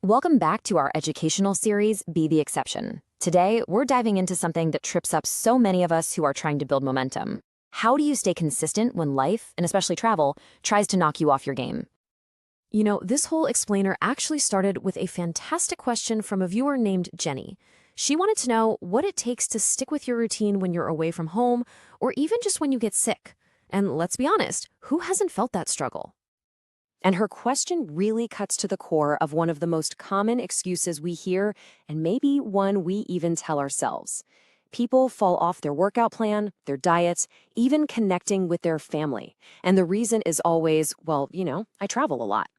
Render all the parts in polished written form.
Welcome back to our educational series, Be the Exception. Today, we're diving into something that trips up so many of us who are trying to build momentum. How do you stay consistent when life, and especially travel, tries to knock you off your game? This whole explainer actually started with a fantastic question from a viewer named Jenny. She wanted to know what it takes to stick with your routine when you're away from home, or even just when you get sick. And let's be honest, who hasn't felt that struggle? And her question really cuts to the core of one of the most common excuses we hear, and maybe one we even tell ourselves. People fall off their workout plan, their diets, even connecting with their family. And the reason is always, I travel a lot.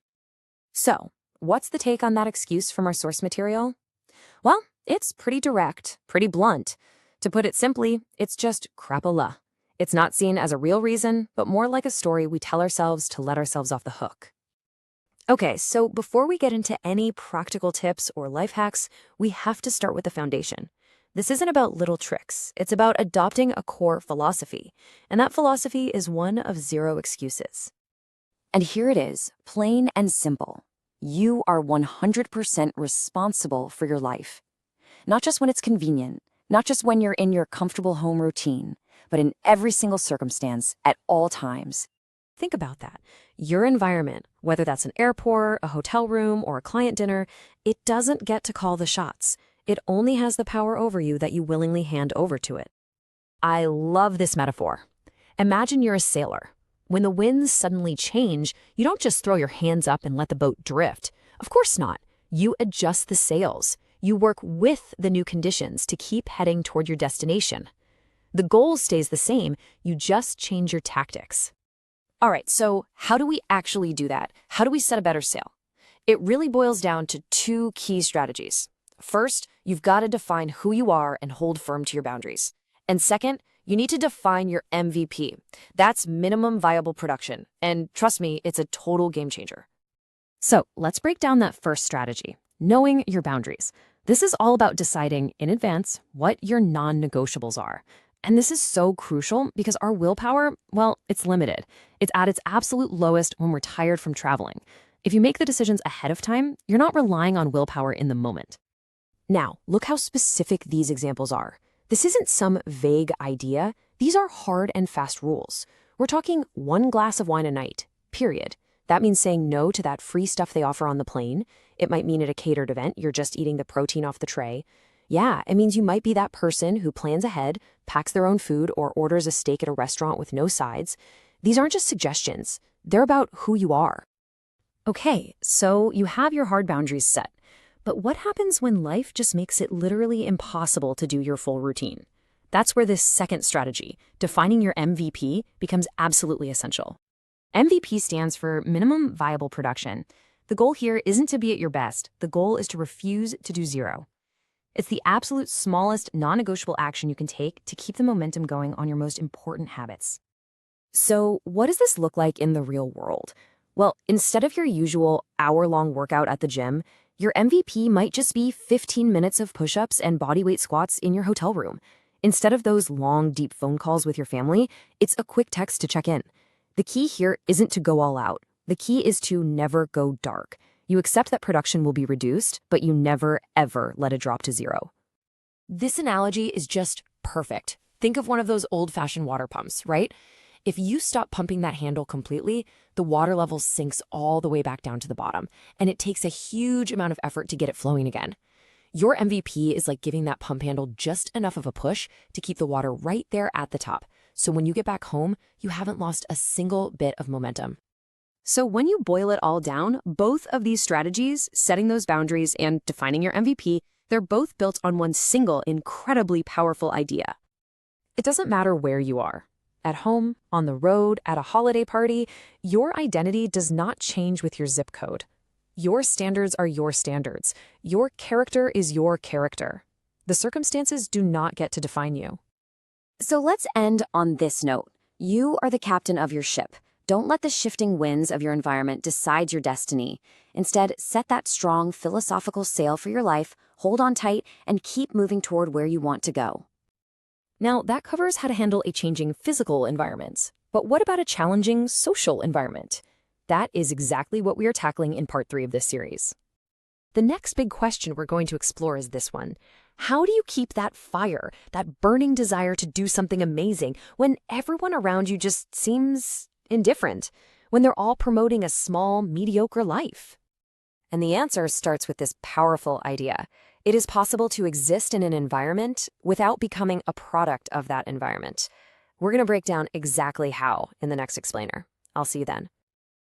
So, what's the take on that excuse from our source material? Well, it's pretty direct, pretty blunt. To put it simply, it's just crapola. It's not seen as a real reason, but more like a story we tell ourselves to let ourselves off the hook. Okay, so before we get into any practical tips or life hacks, we have to start with the foundation. This isn't about little tricks. It's about adopting a core philosophy, and that philosophy is one of zero excuses. And here it is, plain and simple. You are 100% responsible for your life. Not just when it's convenient, not just when you're in your comfortable home routine, but in every single circumstance at all times. Think about that. Your environment, whether that's an airport, a hotel room, or a client dinner, it doesn't get to call the shots. It only has the power over you that you willingly hand over to it. I love this metaphor. Imagine you're a sailor. When the winds suddenly change, you don't just throw your hands up and let the boat drift. Of course not. You adjust the sails. You work with the new conditions to keep heading toward your destination. The goal stays the same, you just change your tactics. All right, so how do we actually do that? How do we set a better sail? It really boils down to two key strategies. First, you've got to define who you are and hold firm to your boundaries. And second, you need to define your MVP. That's minimum viable production. And trust me, it's a total game changer. So let's break down that first strategy, knowing your boundaries. This is all about deciding in advance what your non-negotiables are. And this is so crucial because our willpower, it's limited. It's at its absolute lowest when we're tired from traveling. If you make the decisions ahead of time, you're not relying on willpower in the moment. Now, look how specific these examples are. This isn't some vague idea. These are hard and fast rules. We're talking 1 glass of wine a night, period. That means saying no to that free stuff they offer on the plane. It might mean at a catered event, you're just eating the protein off the tray. Yeah, it means you might be that person who plans ahead, packs their own food, or orders a steak at a restaurant with no sides. These aren't just suggestions. They're about who you are. Okay, so you have your hard boundaries set. But what happens when life just makes it literally impossible to do your full routine? That's where this second strategy, defining your MVP, becomes absolutely essential. MVP stands for minimum viable production. The goal here isn't to be at your best. The goal is to refuse to do zero. It's the absolute smallest non-negotiable action you can take to keep the momentum going on your most important habits. So what does this look like in the real world? Well, instead of your usual hour-long workout at the gym, your MVP might just be 15 minutes of push-ups and bodyweight squats in your hotel room. Instead of those long, deep phone calls with your family, it's a quick text to check in. The key here isn't to go all out. The key is to never go dark. You accept that production will be reduced, but you never, ever let it drop to zero. This analogy is just perfect. Think of one of those old-fashioned water pumps, right? If you stop pumping that handle completely, the water level sinks all the way back down to the bottom, and it takes a huge amount of effort to get it flowing again. Your MVP is like giving that pump handle just enough of a push to keep the water right there at the top. So when you get back home, you haven't lost a single bit of momentum. So when you boil it all down, both of these strategies, setting those boundaries and defining your MVP, they're both built on one single, incredibly powerful idea. It doesn't matter where you are. At home, on the road, at a holiday party, your identity does not change with your zip code. Your standards are your standards. Your character is your character. The circumstances do not get to define you. So let's end on this note. You are the captain of your ship. Don't let the shifting winds of your environment decide your destiny. Instead, set that strong philosophical sail for your life, hold on tight, and keep moving toward where you want to go. Now, that covers how to handle a changing physical environment. But what about a challenging social environment? That is exactly what we are tackling in part 3 of this series. The next big question we're going to explore is this one. How do you keep that fire, that burning desire to do something amazing when everyone around you just seems indifferent, when they're all promoting a small, mediocre life? And the answer starts with this powerful idea. It is possible to exist in an environment without becoming a product of that environment. We're going to break down exactly how in the next explainer. I'll see you then.